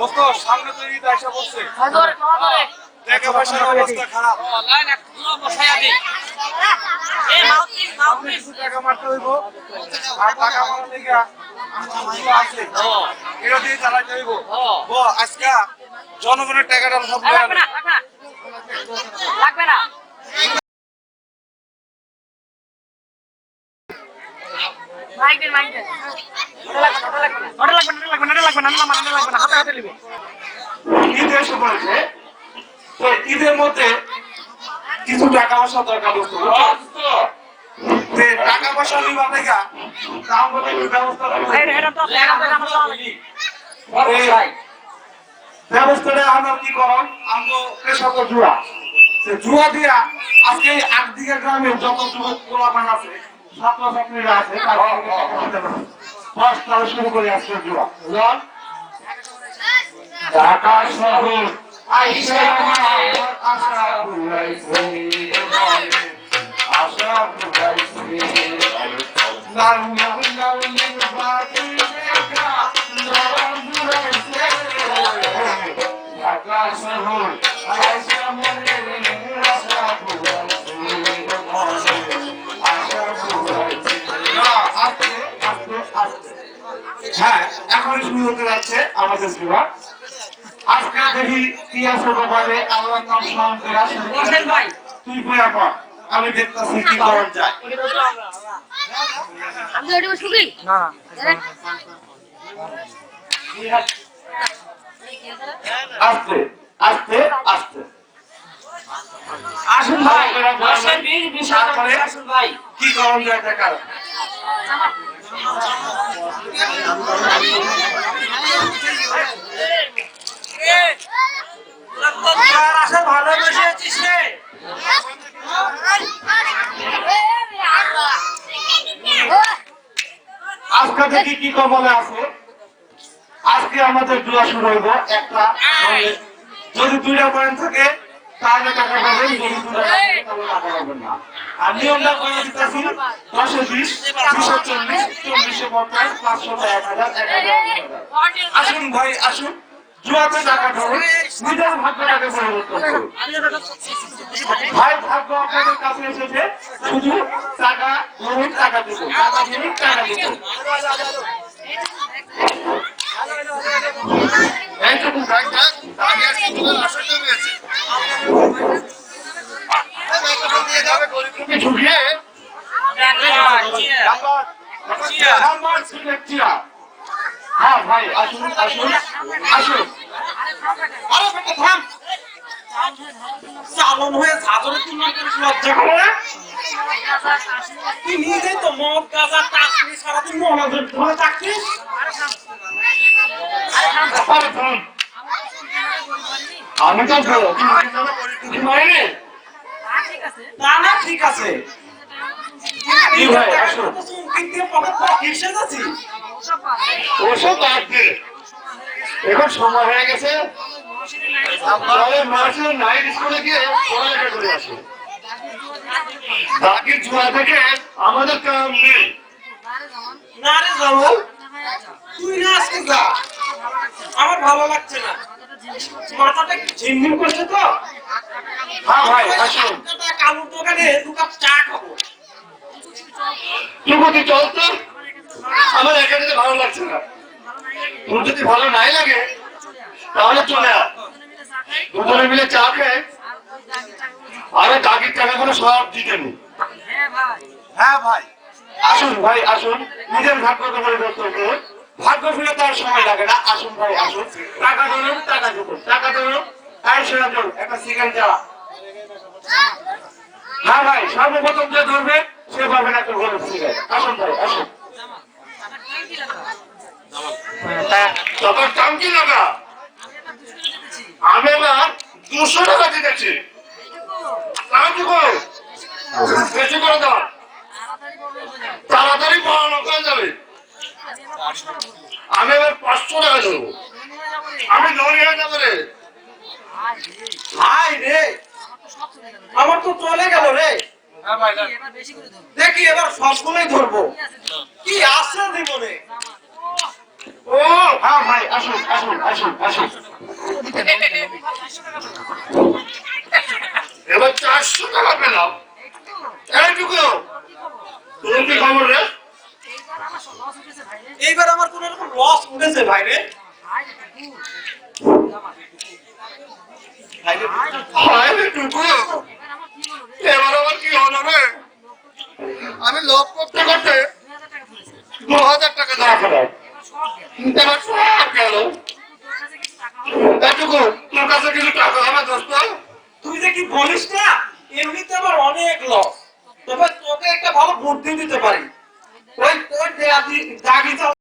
দোস্ত সামনে তো ঈদ আসা পড়ছে, টাকা পয়সার অবস্থা খারাপ। কিছু টাকা মারতে হইব, আর টাকা মারার লেগে আছে এটা দিয়ে চালাইতে হইব। আজকে জনগণের টাকাটা সব লাগবে না ঈদ এসে পড়েছে, তো ঈদের মধ্যে কিছু টাকা পয়সা দরকার হচ্ছে, টাকা পয়সা নিবার লেগা দাম বলে ব্যবস্থা ব্যবস্থাটা আমরা কি করব, আমরা পেশাগত জুয়া জুয়া দিয়া আজকে একদিকে গ্রামের যত যুবক পোলাপান আছে, ছাত্রছাত্রীরা আছে, তারা শুরু করে আসছে জুয়া। ঢাকা শহর আইসা আশা বুলাইছে, আশা বুলাইছে লাল লাল লাল বাতি দেখা নরম বুলাইছে। ঢাকা শহর আইসা মনে আশা বুলাইছে, আশা বুলাইছে। আস্তে আস্তে আস্তে, হ্যাঁ এখন শুরু হতে যাচ্ছে আমাদের সেবা। আজকে দেখি কি আছে ব্যাপারে, আল্লাহর নাম স্মরণ করে আসেন ভাই, তুই বইয়া পর, আমি দেখতেছি কি করা যায়। আমি ওটা শুনি না আস্তে আস্তে আস্তে আসুন ভাই, আসেন আসুন ভাই, কি করা যায় দেখার। ভালো বসে আছিস রে। আজকে দেখি কি কবলে আছে। আজকে আমাদের জুয়া শুরু হইব একটা, যদি দুইটা পয়েন্ট থাকে তাহলে টাকা পাবেন, যদি দুইটা থাকে তাহলে টাকা পাবেন না। আর নিয়মটা করে দিতেছি 10-এ 20, 20-এ 40, 40-এ 50, 500-তে 1000, 1000। আসুন ভাই আসুন, জুয়াতে টাকা ধরুন, নিজের ভাগ্যটাকে পরিবর্তন করুন। ভাই ভাগ্য আপনাদের কাছে এসেছে, শুধু টাকা ধরুন, টাকা দিবো, টাকা ধরুন, টাকা দিবো। এইটুকু ঢুকিয়ে হ্যাঁ ভাই আসুন আসুন আসুন। চালন হয়ে ঝাঁঝরে তুলনা করে লজ্জা করে, তুই নিজেই তো মদ গাঁজা টাকলি সারাদিন মনোযোগ ধরে থাকছিস। আমি তো না ঠিক আছে, কি ভাই আসুন, ওসব বাদ দে, এখন সময় হয়ে গেছে, নাইট স্কুলে গিয়ে পড়ালেখা করে আসে। বাকি জুয়া থেকে আমাদের কাম নেই। না রে জামাল, তুই না আজকে যা, আমার ভালো লাগছে না, মাথাটা ঝিমঝিম করছে তো। হ্যাঁ ভাই আসুন, কালুর দোকানে 2 কাপ চা খাবো। তুই চলতো, আমার এখানে ভালো লাগছে না। তোর যদি ভালো নাই লাগে তাহলে চলে আয়, দুজনে মিলে চা খেয়ে আরে কাকির টাকাগুলো সব দিতে নি। হ্যাঁ ভাই আসুন, ভাই আসুন, নিজের ভাগ্যকে পরিবর্তন করুন, ভাগ্য ফিরে তার সময় লাগে না। আসুন ভাই আসুন, টাকা ধরুন, টাকা দেবো, টাকা ধরুন, একটা সিগারেট জ্বালা। হ্যাঁ ভাই সর্বপ্রথম যে ধরবে সে পাবেন একটা গরম সিগারেট। আসুন ভাই আসুন। টাঙ্কি লাগা, আমি এবার 200 টাকা দিতেছি, বেশি করে দাও, তাড়াতাড়ি পড়ানো হয়ে যাবে। আমি এবার 500 টাকা দেবো, আমি লোন হয়ে যাবো রে। হাই রে, আমার তো চলে গেল রে। দেখি এবার সবগুলোই ধরবো, কি আছে জীবনে। ও হ্যাঁ ভাই আসুন আসুন আসুন আসুন। এবার 400 টাকা পেলাম। এইটুকু তোর কি খবর রে? এইবার আমার কোন রকম লস উঠেছে ভাই রে। হায় রে টুকু, এবার আমার কি হলো রে? আমি লোক করতে করতে 2000 টাকা দেওয়া খেলাম, এবার সব গেল। এইটুকু তোর কাছে কিছু টাকা হবে দোস্ত? তুই যে কি বলিস না, এমনিতে আমার অনেক লস, তবে তোকে একটা ভালো বুদ্ধি দিতে পারি। ওই দাগি